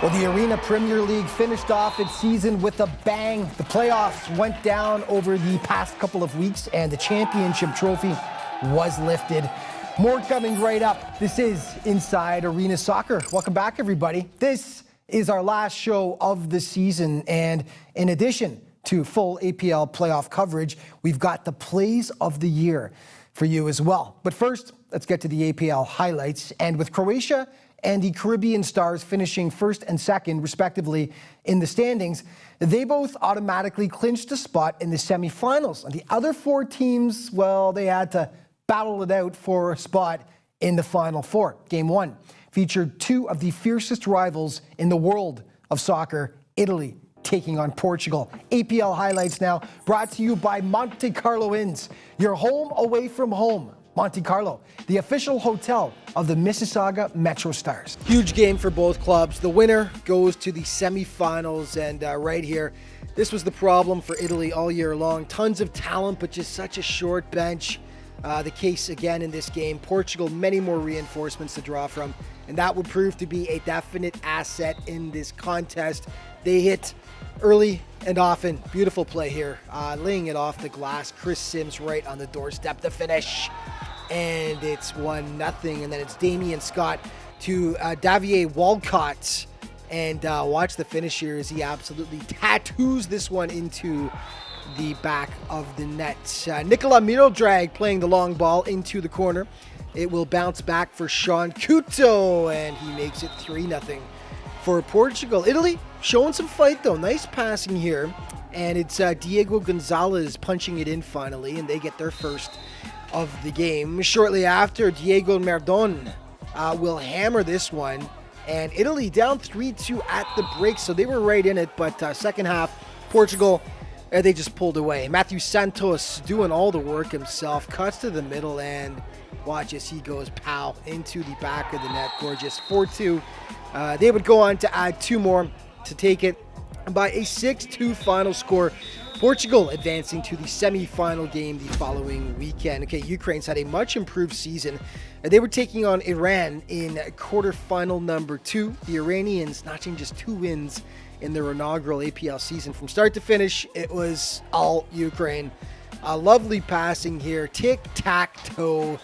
Well, the Arena Premier League finished off its season with a bang. The playoffs went down over the past couple of weeks, and the championship trophy was lifted. More coming right up. This is Inside Arena Soccer. Welcome back, everybody. This is our last show of the season, and in addition to full APL playoff coverage, we've got the plays of the year for you as well. But first, let's get to the APL highlights. And with Croatia and the Caribbean Stars finishing first and second, respectively, in the standings, they both automatically clinched a spot in the semi-finals. And the other four teams, well, they had to battle it out for a spot in the Final Four. Game one featured two of the fiercest rivals in the world of soccer, Italy taking on Portugal. APL highlights now, brought to you by Monte Carlo Inns, your home away from home. Monte Carlo, the official hotel of the Mississauga Metro Stars. Huge game for both clubs. The winner goes to the semi-finals, and right here, this was the problem for Italy all year long. Tons of talent, but just such a short bench. The case again in this game. Portugal, many more reinforcements to draw from, and that would prove to be a definite asset in this contest. They hit early and often. Beautiful play here. Laying it off the glass. Chris Sims right on the doorstep to finish. And it's 1-0. And then it's Damian Scott to Davier Walcott. And watch the finish here as he absolutely tattoos this one into the back of the net. Nicola Mirodrag playing the long ball into the corner. It will bounce back for Sean Couto, and he makes it 3-0 for Portugal. Italy showing some fight though. Nice passing here. And it's Diego Gonzalez punching it in finally, and they get their first of the game. Shortly after, Diego Merdon will hammer this one. And Italy down 3-2 at the break, so they were right in it. But second half, Portugal, they just pulled away. Matthew Santos doing all the work himself. Cuts to the middle, and watch as he goes pow into the back of the net. Gorgeous. 4-2. They would go on to add two more to take it by a 6-2 final score. Portugal advancing to the semi-final game the following weekend. Okay, Ukraine's had a much improved season. They were taking on Iran in quarterfinal number 2. The Iranians notching just 2 wins in their inaugural APL season. From start to finish, it was all Ukraine. Lovely passing here. Tic-tac-toe.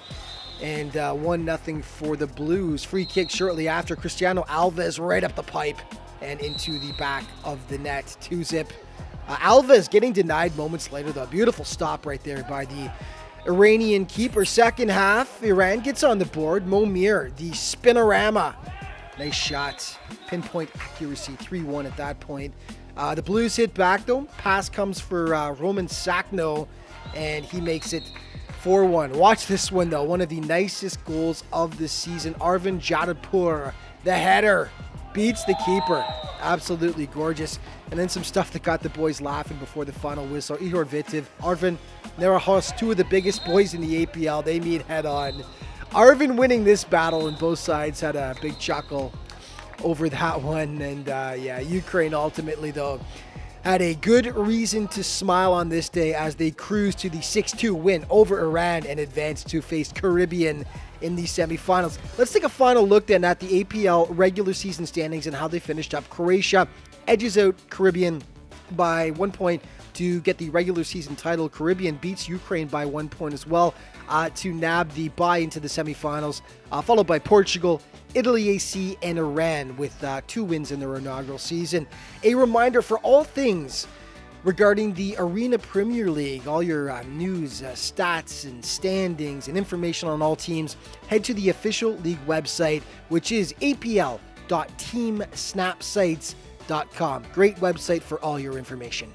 And 1-0 for the Blues. Free kick shortly after. Cristiano Alves right up the pipe and into the back of the net. 2-0. Alves getting denied moments later, though. Beautiful stop right there by the Iranian keeper. Second half, Iran gets on the board. Momir, the spinorama. Nice shot. Pinpoint accuracy, 3-1 at that point. The Blues hit back, though. Pass comes for Roman Sakno, and he makes it 4-1. Watch this one, though. One of the nicest goals of the season. Arvin Jadapur, the header, beats the keeper. Absolutely gorgeous. And then some stuff that got the boys laughing before the final whistle. Igor Vitiv, Arvin Nerahos, two of the biggest boys in the APL. They meet head on. Arvin winning this battle, and both sides had a big chuckle over that one. And yeah, Ukraine ultimately, though, had a good reason to smile on this day as they cruised to the 6-2 win over Iran and advanced to face Caribbean in the semifinals. Let's take a final look then at the APL regular season standings and how they finished up. Croatia edges out Caribbean by 1 point to get the regular season title. Caribbean beats Ukraine by 1 point as well to nab the bye into the semifinals, followed by Portugal, Italy AC, and Iran with 2 wins in their inaugural season. A reminder for all things regarding the Arena Premier League, all your news, stats, and standings, and information on all teams, head to the official league website, which is apl.teamsnapsites.com. Great website for all your information.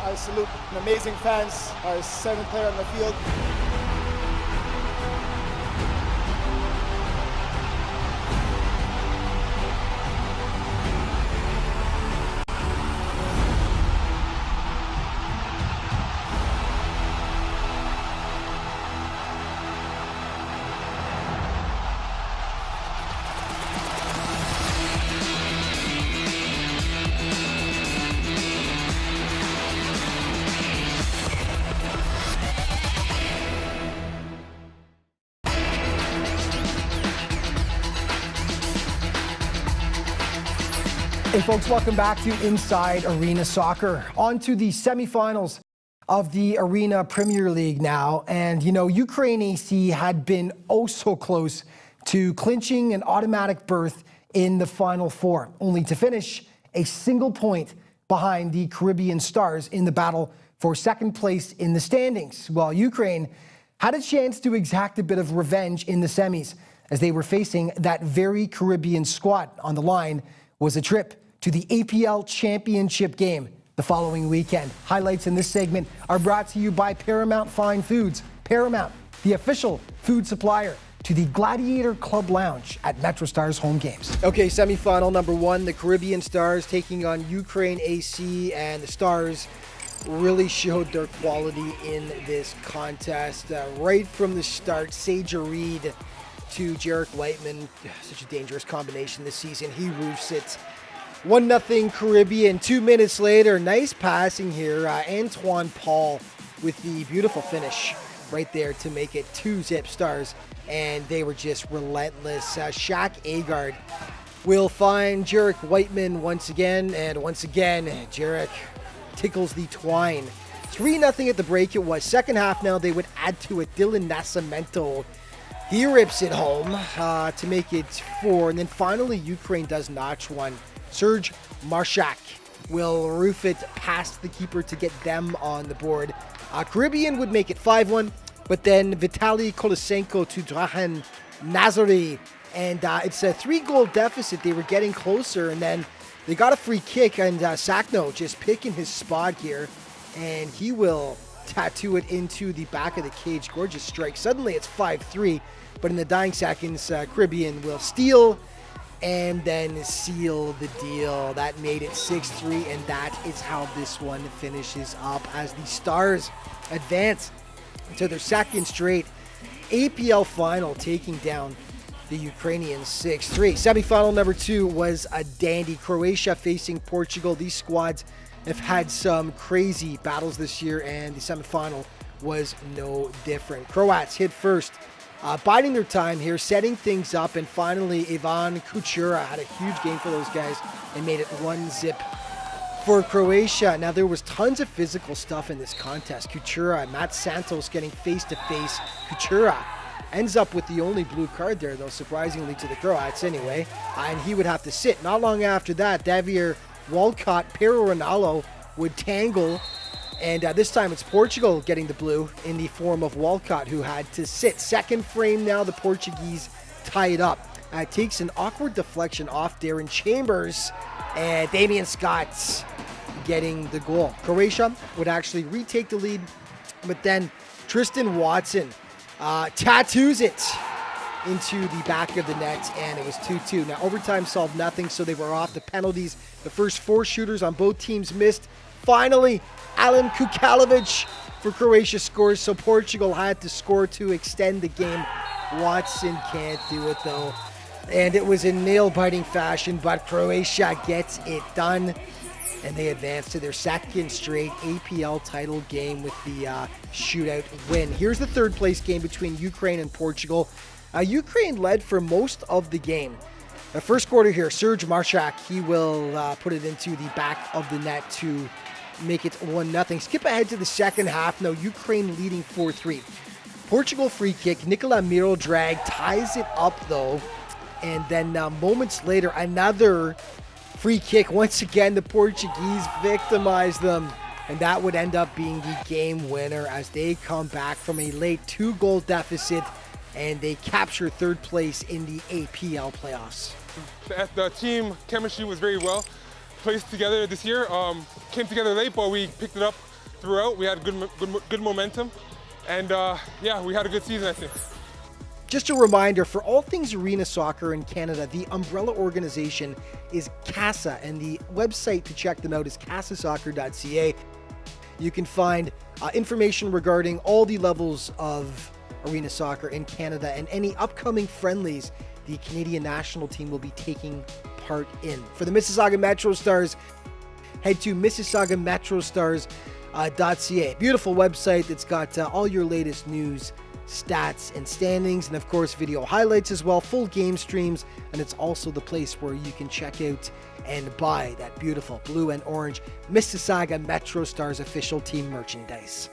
I salute an amazing fans, our 7th player on the field. Hey folks, welcome back to Inside Arena Soccer. On to the semifinals of the Arena Premier League now. And you know, Ukraine AC had been oh so close to clinching an automatic berth in the Final Four, only to finish a single point behind the Caribbean Stars in the battle for second place in the standings, while Ukraine had a chance to exact a bit of revenge in the semis as they were facing that very Caribbean squad. On the line was a trip to the APL Championship game the following weekend. Highlights in this segment are brought to you by Paramount Fine Foods. Paramount, the official food supplier to the Gladiator Club Lounge at MetroStars home games. Okay, semifinal number one, the Caribbean Stars taking on Ukraine AC, and the Stars really showed their quality in this contest. Right from the start, Saja Reed to Jarek Whiteman, such a dangerous combination this season. He roofs it. 1-0 Caribbean. 2 minutes later, nice passing here. Antoine Paul with the beautiful finish right there to make it 2-0 Stars. And they were just relentless. Shaq Agard will find Jarek Whiteman once again. And once again, Jarek tickles the twine. 3-0 at the break it was. Second half now, they would add to it. Dylan Nascimento, he rips it home to make it 4. And then finally, Ukraine does notch one. Serge Marshak will roof it past the keeper to get them on the board. Caribbean would make it 5-1, but then Vitaly Kolosenko to Drahan Nazari. And it's a 3-goal deficit. They were getting closer, and then they got a free kick, and Sakno just picking his spot here, and he will tattoo it into the back of the cage. Gorgeous strike. Suddenly it's 5-3, but in the dying seconds, Caribbean will steal and then seal the deal. That made it 6-3, and that is how this one finishes up as the Stars advance to their second straight APL final, taking down the Ukrainians 6-3. Semifinal number 2 was a dandy. Croatia facing Portugal. These squads have had some crazy battles this year, and the semifinal was no different. Croats hit first, biding their time here, setting things up, and finally Ivan Kuchera had a huge game for those guys and made it 1-0 for Croatia. Now, there was tons of physical stuff in this contest. Kuchera and Matt Santos getting face-to-face. Kuchera ends up with the only blue card there, though, surprisingly to the Croats anyway, and he would have to sit. Not long after that, Davier Walcott, Pero Ronaldo would tangle, and this time it's Portugal getting the blue in the form of Walcott, who had to sit. Second frame now, the Portuguese tie it up. It takes an awkward deflection off Darren Chambers, and Damian Scott's getting the goal. Croatia would actually retake the lead, but then Tristan Watson tattoos it into the back of the net, and it was 2-2. Now, overtime solved nothing, so they were off the penalties. The first 4 shooters on both teams missed. Finally, Alan Kukalovic for Croatia scores, so Portugal had to score to extend the game. Watson can't do it, though. And it was in nail-biting fashion, but Croatia gets it done, and they advance to their second straight APL title game with the shootout win. Here's the third place game between Ukraine and Portugal. Ukraine led for most of the game. The first quarter here, Serge Marshak, he will put it into the back of the net to make it 1-0. Skip ahead to the second half. Now, Ukraine leading 4-3. Portugal free kick. Nikola Miro drag ties it up, though. And then moments later, another free kick. Once again, the Portuguese victimize them. And that would end up being the game winner as they come back from a late 2-goal deficit, and they capture third place in the APL playoffs. The team chemistry was very well placed together this year. Came together late, but we picked it up throughout. We had good momentum, and yeah, we had a good season, I think. Just a reminder, for all things arena soccer in Canada, the umbrella organization is CASA, and the website to check them out is casasoccer.ca. You can find information regarding all the levels of arena soccer in Canada and any upcoming friendlies the Canadian national team will be taking part in. For the Mississauga Metro Stars, head to mississaugametrostars.ca. Beautiful website that's got all your latest news, stats and standings, and of course video highlights as well, full game streams, and it's also the place where you can check out and buy that beautiful blue and orange Mississauga Metro Stars official team merchandise.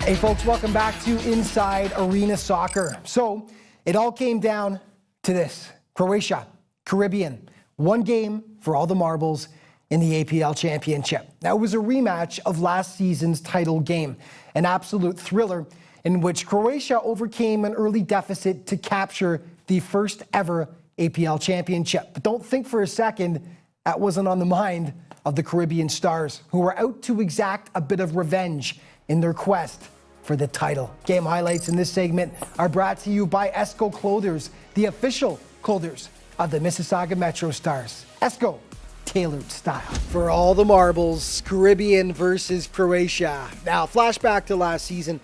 Hey folks, welcome back to Inside Arena Soccer. So it all came down to this. Croatia, Caribbean, one game for all the marbles in the APL Championship. Now it was a rematch of last season's title game, an absolute thriller in which Croatia overcame an early deficit to capture the first ever APL Championship. But don't think for a second that wasn't on the mind of the Caribbean Stars, who were out to exact a bit of revenge in their quest for the title. Game highlights in this segment are brought to you by Esco Clothers, the official clothers of the Mississauga Metro Stars. Esco, tailored style. For all the marbles, Caribbean versus Croatia. Now, flashback to last season.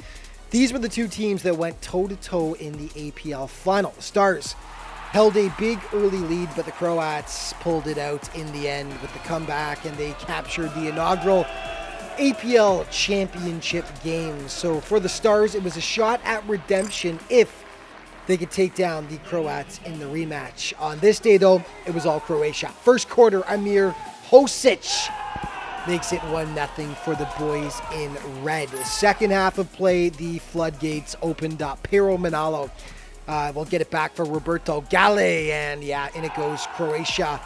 These were the two teams that went toe-to-toe in the APL final. The Stars held a big early lead, but the Croats pulled it out in the end with the comeback, and they captured the inaugural APL Championship game. So for the Stars, it was a shot at redemption if they could take down the Croats in the rematch. On this day, though, it was all Croatia. First quarter, Amir Hosic makes it 1-0 for the boys in red. Second half of play, the floodgates opened up. Pero Manalo will get it back for Roberto Gale, and yeah, in it goes Croatia.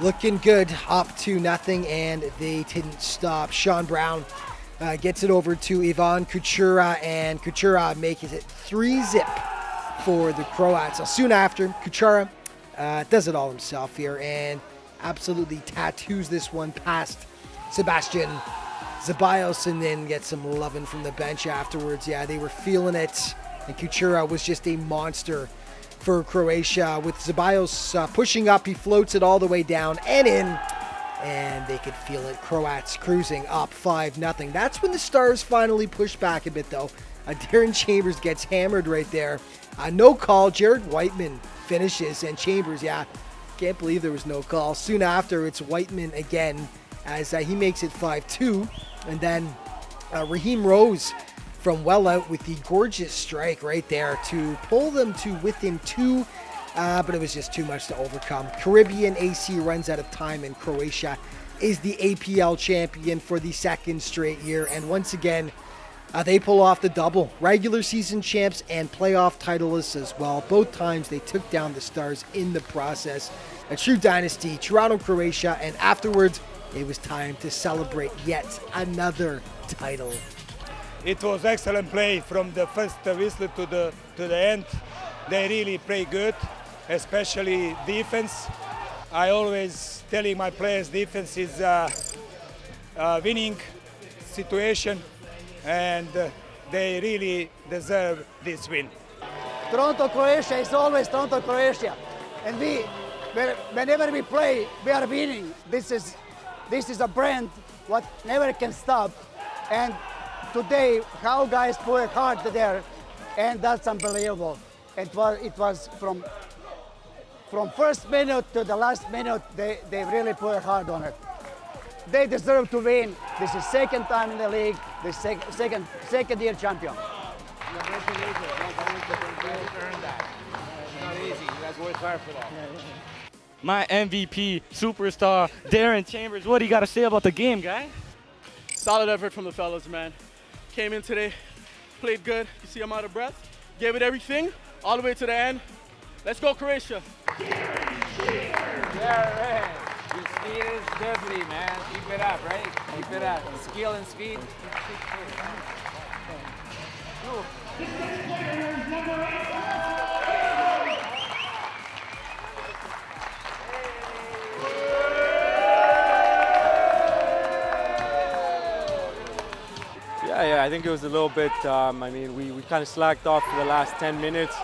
Looking good, up 2-0, and they didn't stop. Sean Brown gets it over to Ivan Kuchera, and Kuchera makes it 3-0 for the Croats. So soon after, Kuchera does it all himself here and absolutely tattoos this one past Sebastian Zeballos, and then gets some loving from the bench afterwards. Yeah, they were feeling it, and Kuchera was just a monster for Croatia. With Zeballos pushing up, he floats it all the way down and in, and they could feel it. Croats cruising up 5-0. That's when the Stars finally push back a bit, though. Darren Chambers gets hammered right there. No call. Jared Whiteman finishes, and Chambers, yeah, can't believe there was no call. Soon after, it's Whiteman again as he makes it 5-2, and then Raheem Rose from well out with the gorgeous strike right there to pull them to within 2, but it was just too much to overcome. Caribbean AC runs out of time, and Croatia is the APL champion for the second straight year, and once again, they pull off the double. Regular season champs and playoff titleists as well. Both times they took down the Stars in the process. A true dynasty, Toronto, Croatia, and afterwards, it was time to celebrate yet another title. It was excellent play from the first whistle to the end. They really play good, especially defense. I always telling my players defense is a winning situation, and they really deserve this win. Toronto, Croatia is always Toronto, Croatia, and whenever we play, we are winning. This is a brand what never can stop, and today how guys play hard there, and that's unbelievable. It was from first minute to the last minute, they really play hard on it. They deserve to win. This is second time in the league, the second year champion. Congratulations. You earned that. It's not easy. You guys worked hard for that. My MVP, superstar, Darren Chambers. What do you got to say about the game, guy? Solid effort from the fellas, man. Came in today, played good. You see I'm out of breath. Gave it everything, all the way to the end. Let's go, Croatia. Yeah, man. Your speed is deadly, man. Keep it up, right? Keep it up. Skill and speed. Yeah, I think it was a little bit, I mean, we kind of slacked off for the last 10 minutes.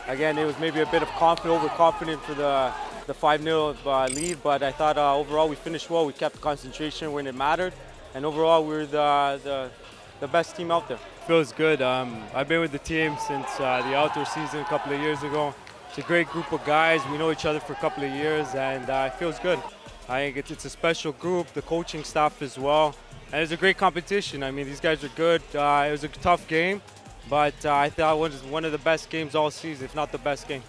Again, it was maybe a bit of overconfident for the 5-0 lead, but I thought overall we finished well. We kept concentration when it mattered, and overall we were the best team out there. Feels good. I've been with the team since the outdoor season a couple of years ago. It's a great group of guys. We know each other for a couple of years, and it feels good. I think it's a special group, the coaching staff as well. And it's a great competition. I mean, these guys are good. It was a tough game, but I thought it was one of the best games all season, if not the best game.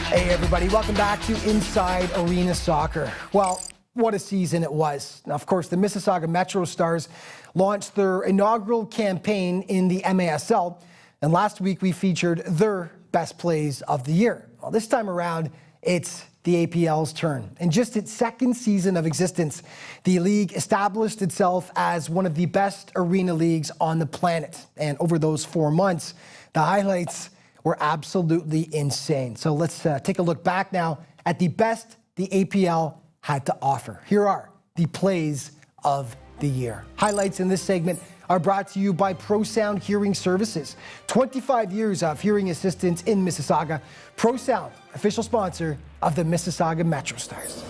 Hey everybody, welcome back to Inside Arena Soccer. Well, what a season it was. Now, of course, the Mississauga Metro Stars launched their inaugural campaign in the MASL, and last week we featured their best plays of the year. Well, this time around, it's the APL's turn. In just its second season of existence, the league established itself as one of the best arena leagues on the planet. And over those 4 months, the highlights were absolutely insane. So let's take a look back now at the best the APL had to offer. Here are the plays of the year. Highlights in this segment are brought to you by ProSound Hearing Services. 25 years of hearing assistance in Mississauga. ProSound, official sponsor of the Mississauga Metro Stars.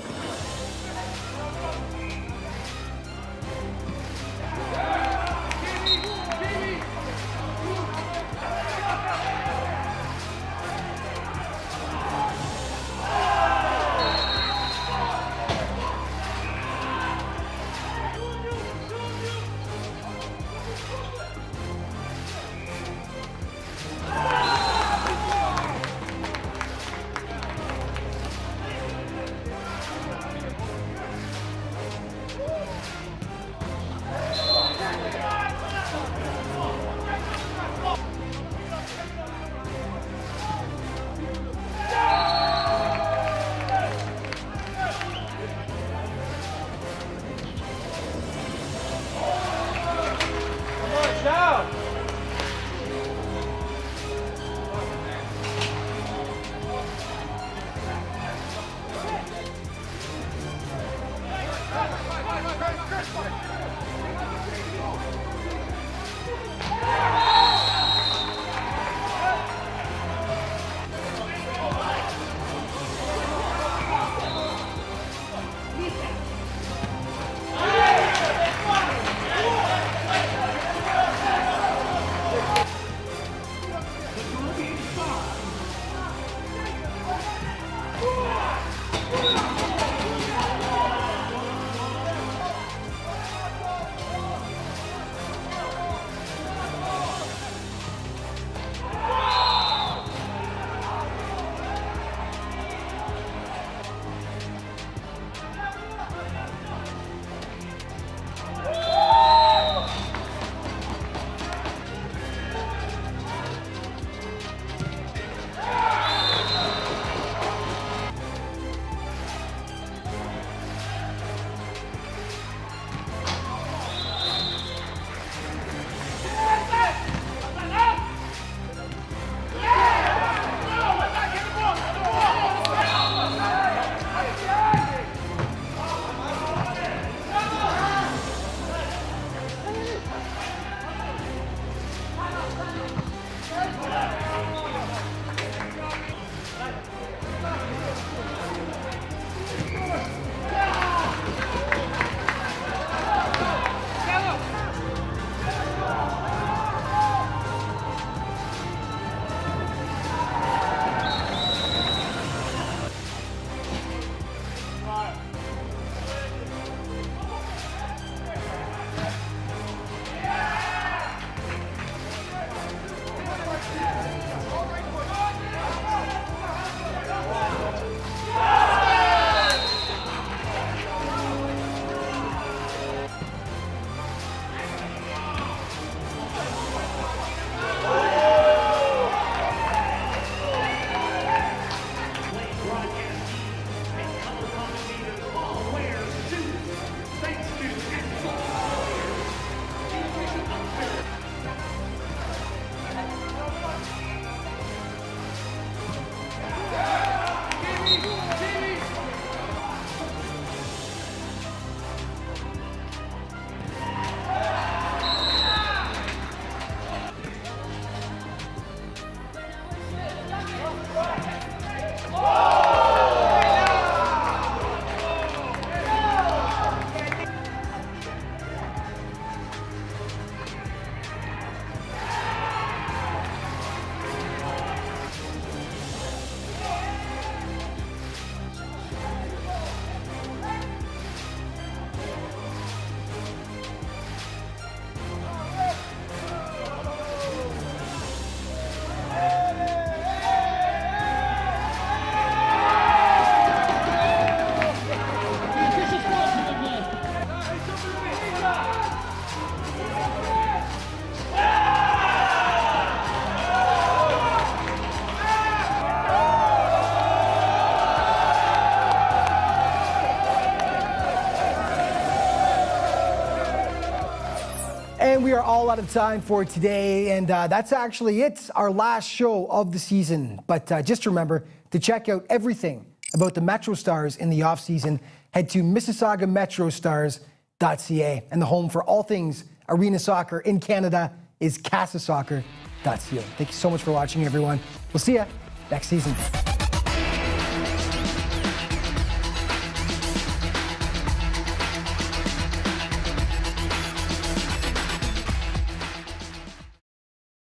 And we are all out of time for today, and that's actually it, our last show of the season. But just remember to check out everything about the Metro Stars in the offseason. Head to MississaugaMetroStars.ca, and the home for all things arena soccer in Canada is CasaSoccer.ca. Thank you so much for watching, everyone. We'll see you next season.